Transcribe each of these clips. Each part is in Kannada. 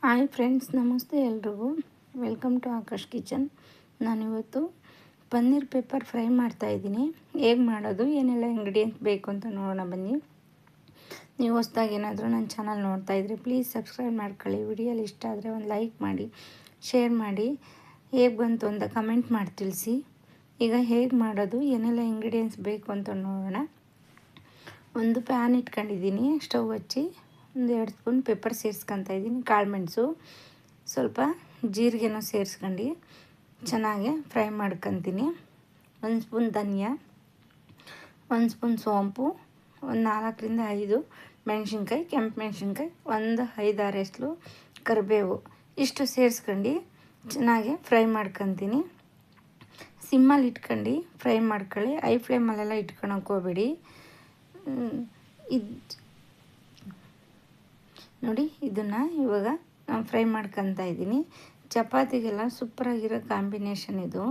ಹಾಯ್ ಫ್ರೆಂಡ್ಸ್, ನಮಸ್ತೆ ಎಲ್ರಿಗೂ. Welcome to Akash kitchen. ನಾನಿವತ್ತು ಪನ್ನೀರ್ ಪೆಪ್ಪರ್ ಫ್ರೈ ಮಾಡ್ತಾಯಿದ್ದೀನಿ. ಹೇಗೆ ಮಾಡೋದು, ಏನೆಲ್ಲ ಇಂಗ್ರೀಡಿಯೆಂಟ್ಸ್ ಬೇಕು ಅಂತ ನೋಡೋಣ ಬನ್ನಿ. ನೀವು ಹೊಸ್ದಾಗಿ ಏನಾದರೂ ನನ್ನ ಚಾನಲ್ ನೋಡ್ತಾಯಿದ್ರೆ ಪ್ಲೀಸ್ ಸಬ್ಸ್ಕ್ರೈಬ್ ಮಾಡ್ಕೊಳ್ಳಿ. ವಿಡಿಯೋಲಿ ಇಷ್ಟ ಆದರೆ ಒಂದು ಲೈಕ್ ಮಾಡಿ, ಶೇರ್ ಮಾಡಿ, ಹೇಗೆ ಬಂತು ಅಂತ ಕಮೆಂಟ್ ಮಾಡಿ ತಿಳಿಸಿ. ಈಗ ಹೇಗೆ ಮಾಡೋದು, ಏನೆಲ್ಲ ಇಂಗ್ರೀಡಿಯೆಂಟ್ಸ್ ಬೇಕು ಅಂತ ನೋಡೋಣ. ಒಂದು ಪ್ಯಾನ್ ಇಟ್ಕೊಂಡಿದ್ದೀನಿ, ಸ್ಟವ್ ಹಚ್ಚಿ ಒಂದು 2 ಸ್ಪೂನ್ ಪೆಪ್ಪರ್ ಸೇರಿಸ್ಕೊತಾ ಇದ್ದೀನಿ. ಕಾಳು ಮೆಣಸು, ಸ್ವಲ್ಪ ಜೀರಿಗೆನೂ ಸೇರಿಸ್ಕೊಂಡು ಚೆನ್ನಾಗಿ ಫ್ರೈ ಮಾಡ್ಕೊತೀನಿ. 1 ಸ್ಪೂನ್ ಧನಿಯಾ, 1 ಸ್ಪೂನ್ ಸೋಂಪು, ಒಂದು 4ರಿಂದ 5 ಮೆಣಸಿನ್ಕಾಯಿ, ಕೆಂಪು ಮೆಣಸಿನ್ಕಾಯಿ, ಒಂದು 5-6 ಎಸ್ಲು ಕರಿಬೇವು, ಇಷ್ಟು ಸೇರಿಸ್ಕೊಂಡು ಚೆನ್ನಾಗಿ ಫ್ರೈ ಮಾಡ್ಕೊತೀನಿ. ಸಿಮ್ಮಲ್ಲಿ ಇಟ್ಕೊಂಡು ಫ್ರೈ ಮಾಡ್ಕೊಳ್ಳಿ, ಹೈ ಫ್ಲೇಮಲ್ಲೆಲ್ಲ ಇಟ್ಕೊಳಕ್ಕೆ ಹೋಗ್ಬೇಡಿ. ನೋಡಿ, ಇದನ್ನು ಇವಾಗ ನಾನು ಫ್ರೈ ಮಾಡ್ಕೊತಾ ಇದ್ದೀನಿ. ಚಪಾತಿಗೆಲ್ಲ ಸೂಪರಾಗಿರೋ ಕಾಂಬಿನೇಷನ್ ಇದು.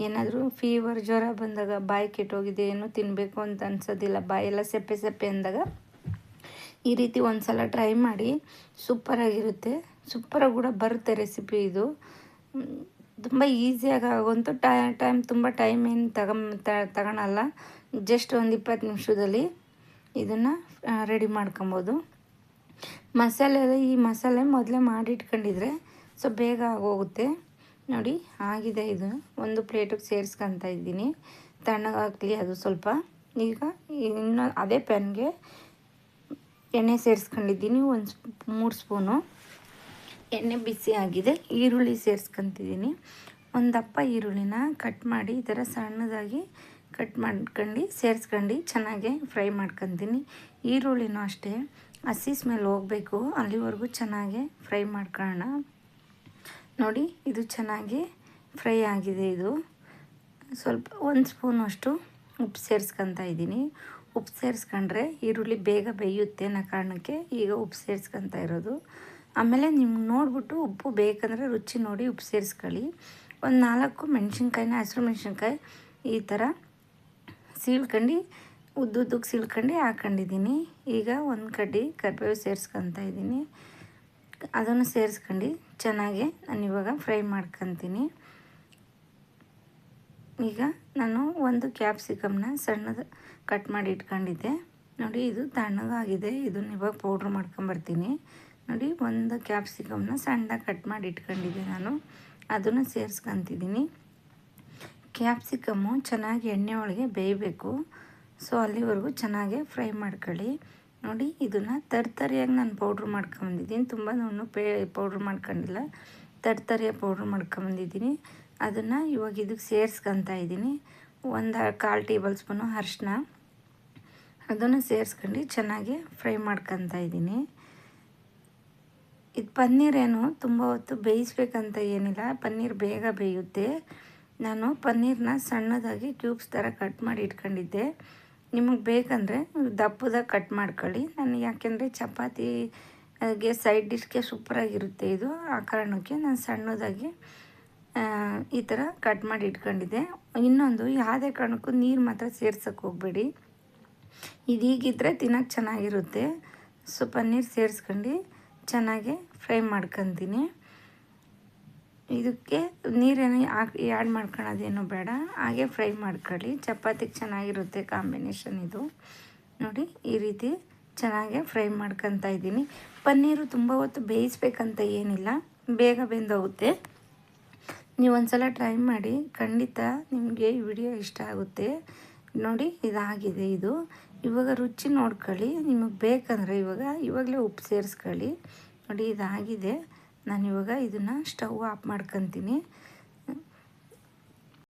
ಏನಾದರೂ ಫೀವರ್, ಜ್ವರ ಬಂದಾಗ ಬಾಯಿ ಕೆಟ್ಟೋಗಿದೆ, ಏನೂ ತಿನ್ನಬೇಕು ಅಂತ ಅನ್ಸೋದಿಲ್ಲ, ಬಾಯೆಲ್ಲ ಸೆಪ್ಪೆ ಸೆಪ್ಪೆ ಅಂದಾಗ ಈ ರೀತಿ ಒಂದು ಸಲ ಟ್ರೈ ಮಾಡಿ. ಸೂಪರಾಗಿರುತ್ತೆ, ಸೂಪರಾಗಿ ಕೂಡ ಬರುತ್ತೆ ರೆಸಿಪಿ ಇದು. ತುಂಬ ಈಸಿಯಾಗಿ ಆಗುವಂಥ ಟೈಮ್ ತುಂಬ ಟೈಮ್ ಏನು ತಗೊಳಲ್ಲ. ಜಸ್ಟ್ ಒಂದು 20 ನಿಮಿಷದಲ್ಲಿ ಇದನ್ನು ರೆಡಿ ಮಾಡ್ಕೊಬೋದು. ಈ ಮಸಾಲೆ ಮೊದಲೇ ಮಾಡಿಟ್ಕೊಂಡಿದ್ರೆ ಸ್ವಲ್ಪ ಬೇಗ ಆಗೋಗುತ್ತೆ. ನೋಡಿ, ಆಗಿದೆ. ಇದು ಒಂದು ಪ್ಲೇಟಿಗೆ ಸೇರಿಸ್ಕೊತಾ ಇದ್ದೀನಿ. ತಣ್ಣಗಾಗಲಿ ಅದು ಸ್ವಲ್ಪ. ಈಗ ಇನ್ನು ಅದೇ ಪ್ಯಾನ್ಗೆ ಎಣ್ಣೆ ಸೇರಿಸ್ಕೊಂಡಿದ್ದೀನಿ. 3 ಸ್ಪೂನು ಎಣ್ಣೆ ಬಿಸಿ ಆಗಿದೆ. ಈರುಳ್ಳಿ ಸೇರಿಸ್ಕೊತಿದ್ದೀನಿ. ಒಂದು ದಪ್ಪ ಈರುಳ್ಳಿನ ಕಟ್ ಮಾಡಿ ಈ ಥರ ಸಣ್ಣದಾಗಿ ಕಟ್ ಮಾಡ್ಕೊಂಡು ಸೇರಿಸ್ಕೊಂಡು ಚೆನ್ನಾಗಿ ಫ್ರೈ ಮಾಡ್ಕೊತೀನಿ. ಈರುಳ್ಳಿನೂ ಅಷ್ಟೇ ಹಸಿ ಸ್ಮೆಲ್ ಹೋಗಬೇಕು, ಅಲ್ಲಿವರೆಗೂ ಚೆನ್ನಾಗಿ ಫ್ರೈ ಮಾಡ್ಕೊಳ್ಳೋಣ. ನೋಡಿ, ಇದು ಚೆನ್ನಾಗಿ ಫ್ರೈ ಆಗಿದೆ. ಇದು ಸ್ವಲ್ಪ 1 ಸ್ಪೂನಷ್ಟು ಉಪ್ಪು ಸೇರಿಸ್ಕೊತಾ ಇದ್ದೀನಿ. ಉಪ್ಪು ಸೇರಿಸ್ಕೊಂಡ್ರೆ ಈರುಳ್ಳಿ ಬೇಗ ಬೇಯುತ್ತೆ ಅನ್ನೋ ಕಾರಣಕ್ಕೆ ಈಗ ಉಪ್ಪು ಸೇರಿಸ್ಕೊತಾ ಇರೋದು. ಆಮೇಲೆ ನಿಮ್ಗೆ ನೋಡಿಬಿಟ್ಟು ಉಪ್ಪು ಬೇಕಂದರೆ ರುಚಿ ನೋಡಿ ಉಪ್ಪು ಸೇರಿಸ್ಕೊಳ್ಳಿ. ಒಂದು 4 ಮೆಣಸಿನ್ಕಾಯಿನ, ಹಸಿರು ಮೆಣಸಿನ್ಕಾಯಿ ಈ ಥರ ಸೀಳ್ಕೊಂಡು ಉದ್ದುದ್ದಕ್ಕೆ ಸೀಳ್ಕೊಂಡು ಹಾಕೊಂಡಿದ್ದೀನಿ. ಈಗ ಒಂದು ಕಡ್ಡಿ ಕರಿಬೇವು ಸೇರಿಸ್ಕೊತಾ ಇದ್ದೀನಿ. ಅದನ್ನು ಸೇರಿಸ್ಕೊಂಡು ಚೆನ್ನಾಗಿ ನಾನು ಇವಾಗ ಫ್ರೈ ಮಾಡ್ಕೊತೀನಿ. ಈಗ ನಾನು ಒಂದು ಕ್ಯಾಪ್ಸಿಕಮ್ನ ಸಣ್ಣದು ಕಟ್ ಮಾಡಿ ಇಟ್ಕೊಂಡಿದ್ದೆ. ನೋಡಿ, ಇದು ತಣ್ಣಗಾಗಿದೆ. ಇದನ್ನು ಇವಾಗ ಪೌಡ್ರ್ ಮಾಡ್ಕೊಂಬರ್ತೀನಿ. ನೋಡಿ, ಒಂದು ಕ್ಯಾಪ್ಸಿಕಮ್ನ ಸಣ್ಣದಾಗಿ ಕಟ್ ಮಾಡಿ ಇಟ್ಕೊಂಡಿದ್ದೆ ನಾನು, ಅದನ್ನು ಸೇರಿಸ್ಕೊತಿದ್ದೀನಿ. ಕ್ಯಾಪ್ಸಿಕಮ್ಮು ಚೆನ್ನಾಗಿ ಎಣ್ಣೆ ಒಳಗೆ ಬೇಯಬೇಕು. ಸೊ ಅಲ್ಲಿವರೆಗೂ ಚೆನ್ನಾಗಿ ಫ್ರೈ ಮಾಡ್ಕೊಳ್ಳಿ. ನೋಡಿ, ಇದನ್ನು ತರಿಯಾಗಿ ನಾನು ಪೌಡ್ರ್ ಮಾಡ್ಕೊಂಬಂದಿದ್ದೀನಿ. ತುಂಬ ಪೌಡ್ರ್ ಮಾಡ್ಕೊಂಡಿಲ್ಲ, ತರಿಯಾಗಿ ಪೌಡ್ರ್ ಮಾಡ್ಕೊಂಬಂದಿದ್ದೀನಿ. ಅದನ್ನು ಇವಾಗ ಇದಕ್ಕೆ ಸೇರಿಸ್ಕೊತಾ ಇದ್ದೀನಿ. ಒಂದು 1/4 ಟೇಬಲ್ ಸ್ಪೂನು ಅರಿಶಿನ, ಅದನ್ನು ಸೇರಿಸ್ಕೊಂಡು ಚೆನ್ನಾಗಿ ಫ್ರೈ ಮಾಡ್ಕೊತಾ ಇದ್ದೀನಿ. ಇದು ಪನ್ನೀರೇನು ತುಂಬ ಹೊತ್ತು ಬೇಯಿಸ್ಬೇಕಂತ ಏನಿಲ್ಲ, ಪನ್ನೀರ್ ಬೇಗ ಬೇಯುತ್ತೆ. ನಾನು ಪನ್ನೀರನ್ನ ಸಣ್ಣದಾಗಿ ಕ್ಯೂಬ್ಸ್ ಥರ ಕಟ್ ಮಾಡಿ ಇಟ್ಕೊಂಡಿದ್ದೆ. ನಿಮಗೆ ಬೇಕಂದರೆ ದಪ್ಪದಾಗಿ ಕಟ್ ಮಾಡ್ಕೊಳ್ಳಿ. ನಾನು ಯಾಕೆಂದರೆ ಚಪಾತಿಗೆ ಸೈಡ್ ಡಿಶ್ಗೆ ಸೂಪರಾಗಿರುತ್ತೆ ಇದು, ಆ ಕಾರಣಕ್ಕೆ ನಾನು ಸಣ್ಣದಾಗಿ ಈ ಥರ ಕಟ್ ಮಾಡಿ ಇಟ್ಕೊಂಡಿದ್ದೆ. ಇನ್ನೊಂದು, ಯಾವುದೇ ಕಾರಣಕ್ಕೂ ನೀರು ಮಾತ್ರ ಸೇರ್ಸೋಕ್ಕೆ ಹೋಗಬೇಡಿ. ಇದೀಗಿದ್ದರೆ ತಿನ್ನೋಕ್ಕೆ ಚೆನ್ನಾಗಿರುತ್ತೆ. ಸೊ ಪನ್ನೀರ್ ಸೇರಿಸ್ಕೊಂಡು ಚೆನ್ನಾಗಿ ಫ್ರೈ ಮಾಡ್ಕೊತೀನಿ. ಇದಕ್ಕೆ ನೀರೇನು ಆ್ಯಡ್ ಮಾಡ್ಕೊಳ್ಳೋದೇನು ಬೇಡ, ಹಾಗೆ ಫ್ರೈ ಮಾಡ್ಕೊಳ್ಳಿ. ಚಪಾತಿಗೆ ಚೆನ್ನಾಗಿರುತ್ತೆ ಕಾಂಬಿನೇಷನ್ ಇದು. ನೋಡಿ, ಈ ರೀತಿ ಚೆನ್ನಾಗಿ ಫ್ರೈ ಮಾಡ್ಕೊತಾ ಇದ್ದೀನಿ. ಪನ್ನೀರು ತುಂಬ ಹೊತ್ತು ಬೇಯಿಸ್ಬೇಕಂತ ಏನಿಲ್ಲ, ಬೇಗ ಬೆಂದೋಗುತ್ತೆ. ನೀವು ಒಂದು ಸಲ ಟ್ರೈ ಮಾಡಿ, ಖಂಡಿತ ನಿಮಗೆ ಈ ವಿಡಿಯೋ ಇಷ್ಟ ಆಗುತ್ತೆ. ನೋಡಿ, ಇದಾಗಿದೆ. ಇದು ಇವಾಗ ರುಚಿ ನೋಡ್ಕೊಳ್ಳಿ. ನಿಮಗೆ ಬೇಕಂದರೆ ಇವಾಗಲೇ ಉಪ್ಪು ಸೇರಿಸ್ಕೊಳ್ಳಿ. ನೋಡಿ, ಇದಾಗಿದೆ. ನಾನಿವಾಗ ಇದನ್ನು ಸ್ಟವ್ ಆಫ್ ಮಾಡ್ಕೊತೀನಿ.